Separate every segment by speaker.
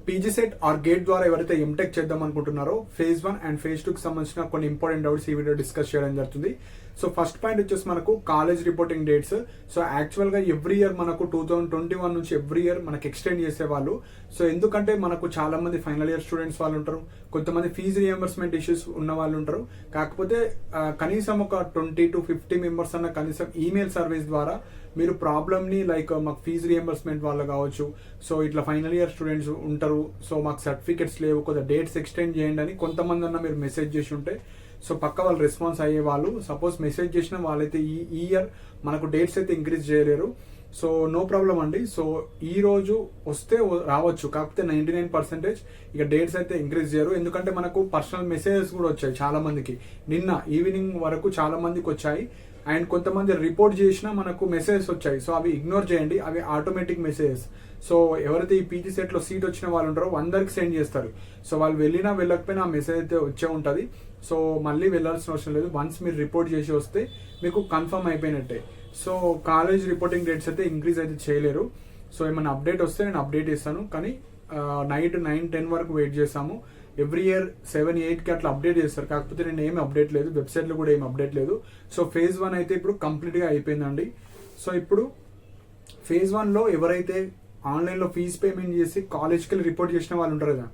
Speaker 1: PG set or gate ద్వారా ఎవరైతే MTech చేద్దాం అనుకుంటున్నారో ఫేజ్ 1 అండ్ ఫేజ్ 2 కి సంబంధించిన కొన్ని ఇంపార్టెంట్ డౌట్స్ ఈ వీడియో డిస్కస్ చేయడం జరుగుతుంది. సో ఫస్ట్ పాయింట్ వచ్చేసి మనకు college reporting dates. So actual గా ఎవ్రీ ఇయర్ మనకు 2021 నుంచి ఎవ్రీ ఇయర్ మనకు ఎక్స్టెండ్ చేసేవాళ్ళు. సో ఎందుకంటే మనకు చాలా మంది ఫైనల్ ఇయర్ స్టూడెంట్స్ వాళ్ళు ఉంటారు, కొంతమంది ఫీజు రియంబర్స్మెంట్ ఇష్యూస్ ఉన్న వాళ్ళు ఉంటారు. కాకపోతే కనీసం ఒక 20 to 50 మెంబర్స్ అన్న కనీసం ఈమెయిల్ సర్వీస్ ద్వారా మీరు ప్రాబ్లమ్ ని లైక్ మాకు ఫీజు రియంబర్స్మెంట్ వాళ్ళు కావచ్చు, సో ఇట్లా ఫైనల్ ఇయర్ స్టూడెంట్స్ ఉంటారు, సో మాకు సర్టిఫికెట్స్ లేవు, కొద్దిగా డేట్స్ ఎక్స్టెండ్ చేయండి అని కొంతమంది అన్న మీరు మెసేజ్ చేసి ఉంటే సో పక్క వాళ్ళు రెస్పాన్స్ అయ్యే వాళ్ళు. సపోజ్ మెసేజ్ చేసిన వాళ్ళైతే ఈ ఇయర్ మనకు డేట్స్ అయితే ఇంక్రీజ్ చేయలేరు. సో నో ప్రాబ్లం అండి. సో ఈ రోజు వస్తే రావచ్చు, కాకపోతే 99% ఇక డేట్స్ అయితే ఇంక్రీజ్ చేయరు. ఎందుకంటే మనకు పర్సనల్ మెసేజెస్ కూడా వచ్చాయి చాలా మందికి, నిన్న ఈవినింగ్ వరకు చాలా మందికి వచ్చాయి. అండ్ కొంతమంది రిపోర్ట్ చేసినా మనకు మెసేజెస్ వచ్చాయి. సో అవి ఇగ్నోర్ చేయండి, అవి ఆటోమేటిక్ మెసేజెస్. సో ఎవరైతే ఈ పీజీ సెట్ లో సీట్ వచ్చిన వాళ్ళు ఉంటారో అందరికి సెండ్ చేస్తారు. సో వాళ్ళు వెళ్ళినా వెళ్ళకపోయినా ఆ మెసేజ్ అయితే వచ్చే ఉంటుంది. సో మళ్ళీ వెళ్ళాల్సిన అవసరం లేదు. వన్స్ మీరు రిపోర్ట్ చేసి వస్తే మీకు కన్ఫర్మ్ అయిపోయినట్టే. సో కాలేజ్ రిపోర్టింగ్ డేట్స్ అయితే ఇంక్రీజ్ అయితే చేయలేరు. సో ఏమైనా అప్డేట్ వస్తే నేను అప్డేట్ ఇస్తాను, కానీ నైట్ 9-10 వరకు వెయిట్ చేస్తాము. ఎవ్రీ ఇయర్ 7-8కి అట్లా అప్డేట్ చేస్తారు, కాకపోతే నేను ఏమి అప్డేట్ లేదు, వెబ్సైట్లో కూడా ఏమి అప్డేట్ లేదు. సో ఫేజ్ 1 అయితే ఇప్పుడు కంప్లీట్గా అయిపోయిందండి. సో ఇప్పుడు ఫేజ్ 1లో ఎవరైతే ఆన్లైన్లో ఫీజు పేమెంట్ చేసి కాలేజ్కి వెళ్ళి రిపోర్ట్ చేసిన వాళ్ళు ఉంటారు కదా,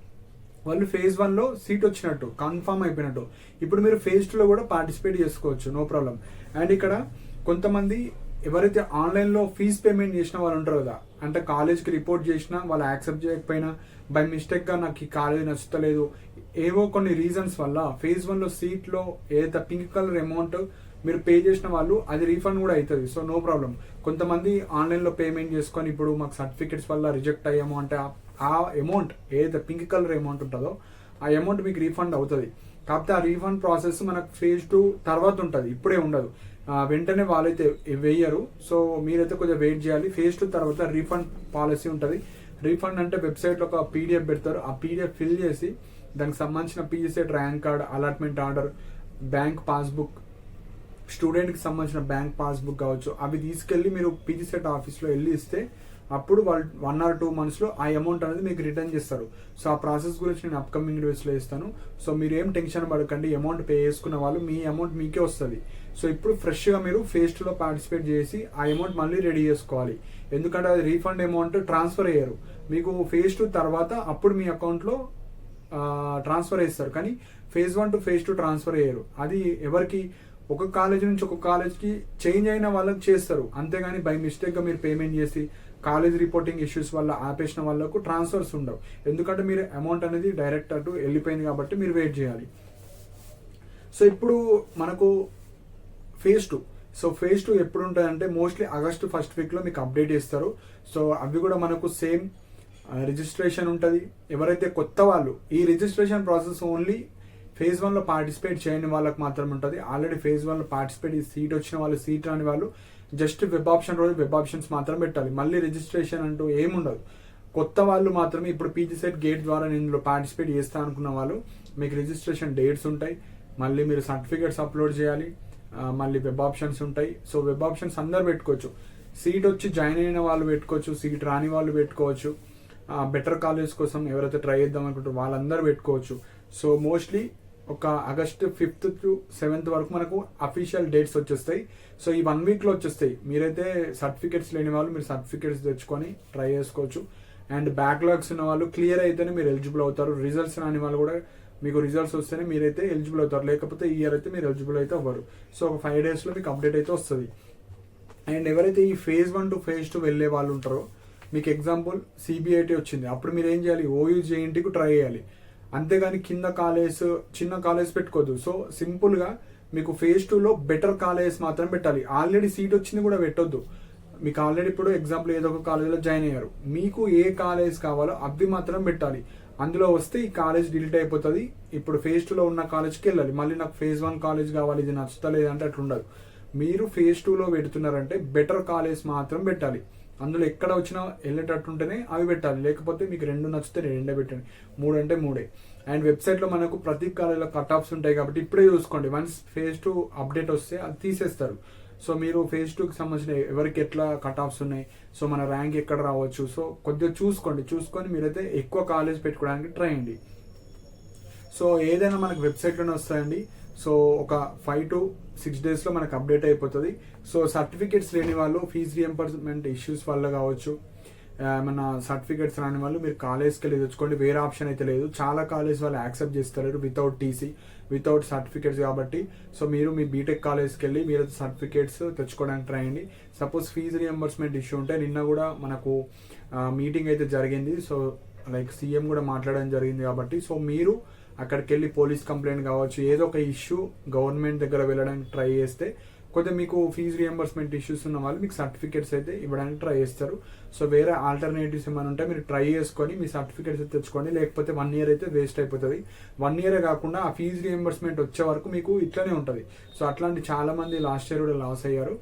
Speaker 1: వాళ్ళు ఫేజ్ 1లో సీట్ వచ్చినట్టు కన్ఫర్మ్ అయిపోయినట్టు. ఇప్పుడు మీరు ఫేజ్ 2లో కూడా పార్టిసిపేట్ చేసుకోవచ్చు, నో ప్రాబ్లం. అండ్ ఇక్కడ కొంతమంది ఎవరైతే ఆన్లైన్లో ఫీజు పేమెంట్ చేసిన వాళ్ళు ఉంటారు కదా, అంటే కాలేజ్కి రిపోర్ట్ చేసినా వాళ్ళు యాక్సెప్ట్ చేయకపోయినా బై మిస్టేక్గా నాకు ఈ కాలేజ్ నచ్చుతలేదు, ఏవో కొన్ని రీజన్స్ వల్ల ఫేజ్ 1లో సీట్లో ఏదైతే పింక్ కలర్ అమౌంట్ మీరు పే చేసిన వాళ్ళు అది రీఫండ్ కూడా అవుతుంది. So no problem. కొంతమంది ఆన్లైన్లో పేమెంట్ చేసుకొని ఇప్పుడు మాకు సర్టిఫికెట్స్ వల్ల రిజెక్ట్ అయ్యాము అంటే ఆ అమౌంట్ ఏదైతే పింక్ కలర్ అమౌంట్ ఉంటుందో ఆ అమౌంట్ మీకు రీఫండ్ అవుతుంది. కాకపోతే ఆ రీఫండ్ ప్రాసెస్ మనకు ఫేజ్ 2 తర్వాత ఉంటుంది, ఇప్పుడే ఉండదు. వెంటనే వాళ్ళైతే వేయరు. సో మీరైతే కొంచెం వెయిట్ చేయాలి. ఫేజ్ 2 తర్వాత రీఫండ్ పాలసీ ఉంటుంది. రీఫండ్ అంటే వెబ్సైట్లో ఒక పీడిఎఫ్ పెడతారు, ఆ పీడిఎఫ్ ఫిల్ చేసి దానికి సంబంధించిన PG set rank card, allotment order, bank passbook, స్టూడెంట్కి సంబంధించిన బ్యాంక్ పాస్బుక్ కావచ్చు, అవి తీసుకెళ్ళి మీరు పీజీ సెట్ ఆఫీస్లో వెళ్ళి ఇస్తే అప్పుడు వాళ్ళు 1 or 2 monthsలో ఆ అమౌంట్ అనేది మీకు రిటర్న్ చేస్తారు. సో ఆ ప్రాసెస్ గురించి నేను అప్కమింగ్ వీడియోస్లో ఇస్తాను. సో మీరు ఏం టెన్షన్ పడకండి, అమౌంట్ పే చేసుకున్న వాళ్ళు మీ అమౌంట్ మీకే వస్తుంది. సో ఇప్పుడు ఫ్రెష్గా మీరు ఫేజ్ 2లో పార్టిసిపేట్ చేసి ఆ అమౌంట్ మళ్ళీ రెడీ చేసుకోవాలి. ఎందుకంటే అది రీఫండ్ అమౌంట్ ట్రాన్స్ఫర్ అయ్యారు మీకు ఫేజ్ 2 తర్వాత, అప్పుడు మీ అకౌంట్లో ట్రాన్స్ఫర్ చేస్తారు. కానీ ఫేజ్ 1 to ఫేజ్ 2 ట్రాన్స్ఫర్ అయ్యారు. అది ఎవరికి ఒక కాలేజ్ నుంచి ఒక కాలేజ్కి చేంజ్ అయిన వాళ్ళకి చేస్తారు, అంతేగాని బై మిస్టేక్గా మీరు పేమెంట్ చేసి కాలేజ్ రిపోర్టింగ్ ఇష్యూస్ వల్ల ఆపేసిన వాళ్ళకు ట్రాన్స్ఫర్స్ ఉండవు. ఎందుకంటే మీరు అమౌంట్ అనేది డైరెక్ట్ అటు వెళ్ళిపోయింది కాబట్టి మీరు వెయిట్ చేయాలి. సో ఇప్పుడు మనకు ఫేజ్ 2. సో ఫేజ్ 2 ఎప్పుడు ఉంటుందంటే మోస్ట్లీ ఆగస్టు 1st వీక్లో మీకు అప్డేట్ చేస్తారు. సో అవి కూడా మనకు సేమ్ రిజిస్ట్రేషన్ ఉంటుంది. ఎవరైతే కొత్త వాళ్ళు, ఈ రిజిస్ట్రేషన్ ప్రాసెస్ ఓన్లీ ఫేజ్ 1లో పార్టిసిపేట్ చేయని వాళ్ళకి మాత్రమే ఉంటుంది. ఆల్రెడీ ఫేజ్ 1లో పార్టిసిపేట్ సీట్ వచ్చిన వాళ్ళు, సీట్ రాని వాళ్ళు జస్ట్ వెబ్ ఆప్షన్ రోజు వెబ్ ఆప్షన్స్ మాత్రం పెట్టాలి, మళ్ళీ రిజిస్ట్రేషన్ అంటూ ఏముండదు. కొత్త వాళ్ళు మాత్రమే ఇప్పుడు పీజీ సెట్ గేట్ ద్వారా నేను ఇందులో పార్టిసిపేట్ చేస్తా అనుకున్న వాళ్ళు మీకు రిజిస్ట్రేషన్ డేట్స్ ఉంటాయి, మళ్ళీ మీరు సర్టిఫికేట్స్ అప్లోడ్ చేయాలి, మళ్ళీ వెబ్ ఆప్షన్స్ ఉంటాయి. సో వెబ్ ఆప్షన్స్ అందరు పెట్టుకోవచ్చు. సీట్ వచ్చి జాయిన్ అయిన వాళ్ళు పెట్టుకోవచ్చు, సీట్ రాని వాళ్ళు పెట్టుకోవచ్చు, బెటర్ కాలేజ్ కోసం ఎవరైతే ట్రై చేద్దాం అనుకుంటారో వాళ్ళందరూ పెట్టుకోవచ్చు. సో మోస్ట్లీ ఒక ఆగస్టు 5th to 7th వరకు మనకు అఫీషియల్ డేట్స్ వచ్చేస్తాయి. సో ఈ 1 వీక్లో వచ్చేస్తాయి. మీరైతే సర్టిఫికేట్స్ లేని వాళ్ళు మీరు సర్టిఫికేట్స్ తెచ్చుకొని ట్రై చేసుకోవచ్చు. అండ్ బ్యాక్లాగ్స్ ఉన్న వాళ్ళు క్లియర్ అయితేనే మీరు ఎలిజిబుల్ అవుతారు. రిజల్ట్స్ రాని వాళ్ళు కూడా మీకు రిజల్ట్స్ వస్తేనే మీరైతే ఎలిజిబుల్ అవుతారు, లేకపోతే ఈ ఇయర్ అయితే మీరు ఎలిజిబుల్ అయితే అవ్వరు. సో ఒక 5 daysలో మీకు అప్డేట్ అయితే వస్తుంది. అండ్ ఎవరైతే ఈ ఫేజ్ 1 to ఫేజ్ 2 వెళ్ళే వాళ్ళు ఉంటారో, మీకు ఎగ్జాంపుల్ సిబిఐటి వచ్చింది, అప్పుడు మీరు ఏం చేయాలి, ఓయూజేఎన్టీకి ట్రై చేయాలి, అంతేగాని కింద కాలేజ్ చిన్న కాలేజ్ పెట్టుకోవద్దు. సో సింపుల్గా మీకు ఫేజ్ 2లో బెటర్ కాలేజ్ మాత్రం పెట్టాలి. ఆల్రెడీ సీట్ వచ్చింది కూడా పెట్టొద్దు. మీకు ఆల్రెడీ ఇప్పుడు ఎగ్జాంపుల్ ఏదో ఒక కాలేజ్లో జాయిన్ అయ్యారు, మీకు ఏ కాలేజ్ కావాలో అవి మాత్రం పెట్టాలి. అందులో వస్తే ఈ కాలేజ్ డిలీట్ అయిపోతుంది. ఇప్పుడు ఫేజ్ 2లో ఉన్న కాలేజ్కి వెళ్ళాలి, మళ్ళీ నాకు ఫేజ్ 1 కాలేజ్ కావాలి, ఇది నచ్చుతలేదు అంటే అట్లా ఉండదు. మీరు ఫేజ్ 2లో పెడుతున్నారంటే బెటర్ కాలేజ్ మాత్రం పెట్టాలి. అందులో ఎక్కడ వచ్చినా వెళ్ళేటట్టు ఉంటేనే అవి పెట్టాలి, లేకపోతే మీకు 2 నచ్చితే 2 పెట్టండి, 3 అంటే 3. అండ్ వెబ్సైట్లో మనకు ప్రతి కాలేజీలో కట్ ఆఫ్స్ ఉంటాయి కాబట్టి ఇప్పుడే చూసుకోండి. వన్స్ ఫేజ్ 2 అప్డేట్ వస్తే అది తీసేస్తారు. సో మీరు ఫేజ్ 2కి సంబంధించిన ఎవరికి ఎట్లా కట్ ఆఫ్స్ ఉన్నాయి, సో మన ర్యాంక్ ఎక్కడ రావచ్చు, సో కొద్దిగా చూసుకొని మీరైతే ఎక్కువ కాలేజ్ పెట్టుకోవడానికి ట్రై చేయండి. సో ఏదైనా మనకు వెబ్సైట్లోనే వస్తాయండి. సో ఒక 5 to 6 డేస్లో మనకు అప్డేట్ అయిపోతుంది. సో సర్టిఫికేట్స్ లేని వాళ్ళు ఫీజ్ రియంబర్స్మెంట్ ఇష్యూస్ వల్ల కావచ్చు, మన సర్టిఫికేట్స్ రాని వాళ్ళు మీరు కాలేజ్కి వెళ్ళి తెచ్చుకోండి. వేరే ఆప్షన్ అయితే లేదు. చాలా కాలేజ్ వాళ్ళు యాక్సెప్ట్ చేస్తారు వితౌట్ టీసీ, వితౌట్ సర్టిఫికేట్స్ కాబట్టి. సో మీరు మీ బీటెక్ కాలేజ్కి వెళ్ళి మీరు సర్టిఫికేట్స్ తెచ్చుకోవడానికి ట్రై చేయండి. సపోజ్ ఫీజు రియంబర్స్మెంట్ ఇష్యూ ఉంటే నిన్న కూడా మనకు మీటింగ్ అయితే జరిగింది. సో లైక్ సీఎం కూడా మాట్లాడడం జరిగింది కాబట్టి సో మీరు అక్కడికి వెళ్ళి పోలీస్ కంప్లైంట్ కావచ్చు, ఏదో ఒక ఇష్యూ గవర్నమెంట్ దగ్గర వెళ్ళడానికి ట్రై చేస్తే కొద్దిగా మీకు ఫీజు రియంబర్స్మెంట్ ఇష్యూస్ ఉన్న వాళ్ళు మీకు సర్టిఫికేట్స్ అయితే ఇవ్వడానికి ట్రై చేస్తారు. సో వేరే ఆల్టర్నేటివ్స్ ఏమైనా ఉంటే మీరు ట్రై చేసుకొని మీ సర్టిఫికేట్స్ అయితే తెచ్చుకోండి. లేకపోతే 1 year అయితే వేస్ట్ అయిపోతుంది. 1 year కాకుండా ఆ ఫీజు రియంబర్స్మెంట్ వచ్చే వరకు మీకు ఇట్లానే ఉంటుంది. సో అట్లాంటి చాలా మంది లాస్ట్ ఇయర్ కూడా లాస్ అయ్యారు.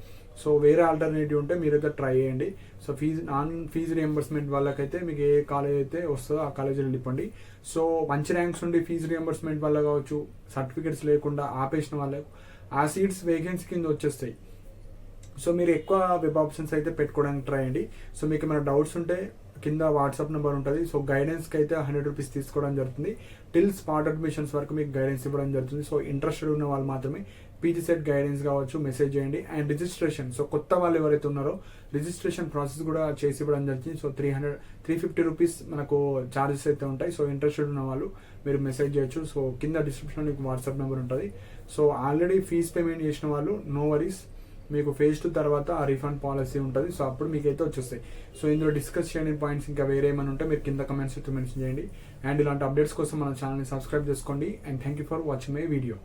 Speaker 1: సో వేరే ఆల్టర్నేటివ్ ఉంటే మీరైతే ట్రై చేయండి. సో నాన్ ఫీజు రియంబర్స్మెంట్ వాళ్ళకైతే మీకు ఏ కాలేజ్ అయితే వస్తుందో ఆ కాలేజీలో వెళ్ళిపోండి. సో మంచి ర్యాంక్స్ ఉండి ఫీజు రియంబర్స్మెంట్ వల్ల కావచ్చు, సర్టిఫికేట్స్ లేకుండా ఆపేసిన వాళ్ళకు ఆ సీట్స్ వేకెన్సీ కింద వచ్చేస్తాయి. సో మీరు ఎక్కువ వెబ్ ఆప్షన్స్ అయితే పెట్టుకోవడానికి ట్రై చేయండి. సో మీకు ఏమైనా డౌట్స్ ఉంటే కింద వాట్సాప్ నెంబర్ ఉంటుంది. సో గైడెన్స్కి అయితే 100 రూపీస్ తీసుకోవడం జరుగుతుంది. టిల్ స్పాట్ అడ్మిషన్స్ వరకు మీకు గైడెన్స్ ఇవ్వడం జరుగుతుంది. సో ఇంట్రెస్టెడ్ ఉన్న వాళ్ళు మాత్రమే పీజీసెట్ గైడెన్స్ కావచ్చు మెసేజ్ చేయండి. అండ్ రిజిస్ట్రేషన్, సో కొత్త వాళ్ళు ఎవరైతే ఉన్నారో రిజిస్ట్రేషన్ ప్రాసెస్ కూడా చేసి ఇవ్వడం జరుగుతుంది. సో 350 రూపీస్ మనకు ఛార్జెస్ అయితే ఉంటాయి. సో ఇంట్రెస్టెడ్ ఉన్న వాళ్ళు మీరు మెసేజ్ చేయొచ్చు. సో కింద డిస్క్రిప్షన్లో మీకు వాట్సాప్ నెంబర్ ఉంటుంది. సో ఆల్రెడీ ఫీజ్ పేమెంట్ చేసిన వాళ్ళు నో వరీస్, మీకు ఫేజ్ 2 తర్వాత ఆ రీఫండ్ పాలసీ ఉంటుంది. సో అప్పుడు మీకైతే వచ్చేస్తాయి. సో ఇందులో డిస్కస్ చేయని పాయింట్స్ ఇంకా వేరే ఏమైనా ఉంటే మీరు కింద కమెంట్స్ అయితే మెన్షన్ చేయండి. అండ్ ఇలాంటి అప్డేట్స్ కోసం మన ఛానల్ని సబ్స్క్రైబ్ చేసుకోండి. And thank you for watching my video.